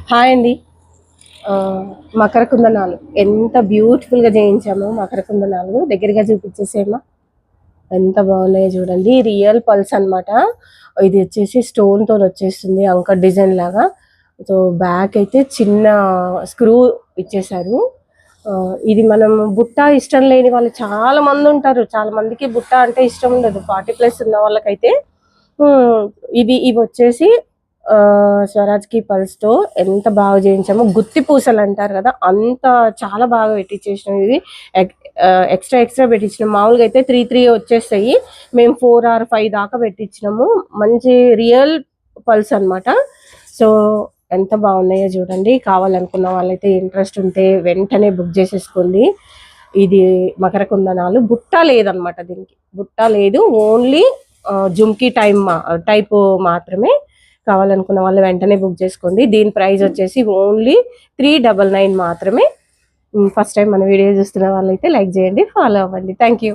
Hi అండి. మకర కుందనాలు ఎంత బ్యూటిఫుల్గా చేయించామో. మకర కుందనాలు దగ్గరగా చూపించేసేమా, ఎంత బాగున్నాయో చూడండి. రియల్ పల్స్ అన్నమాట. ఇది వచ్చేసి స్టోన్తో వచ్చేస్తుంది, అంక డిజైన్ లాగా. సో బ్యాక్ అయితే చిన్న స్క్రూ ఇచ్చేసారు. ఇది మనం బుట్ట ఇష్టం లేని వాళ్ళు చాలా మంది ఉంటారు. చాలా మందికి బుట్ట అంటే ఇష్టం ఉండదు. 40+ ఉన్న వాళ్ళకైతే ఇవి వచ్చేసి స్వరాజ్కి పల్స్తో ఎంత బాగా చేయించామో. గుత్తి పూసలు అంటారు కదా, అంత చాలా బాగా పెట్టించేసినాం. ఇది ఎక్స్ట్రా ఎక్స్ట్రా పెట్టించినాం. మామూలుగా అయితే 3 వచ్చేస్తాయి, మేము 4 or 5 దాకా పెట్టించినాము. మంచి రియల్ పల్స్ అనమాట. సో ఎంత బాగున్నాయో చూడండి. కావాలనుకున్న వాళ్ళైతే, ఇంట్రెస్ట్ ఉంటే వెంటనే బుక్ చేసేసుకోండి. ఇది మకర కుందనాలు. బుట్ట లేదనమాట, దీనికి బుట్ట లేదు, ఓన్లీ జుమ్కీ టైప్ మాత్రమే. కావాలనుకున్న వాళ్ళు వెంటనే బుక్ చేసుకోండి. దీని ప్రైస్ వచ్చేసి ఓన్లీ 399 మాత్రమే. ఫస్ట్ టైం మన వీడియో చూస్తున్న వాళ్ళైతే లైక్ చేయండి, ఫాలో అవ్వండి. Thank you.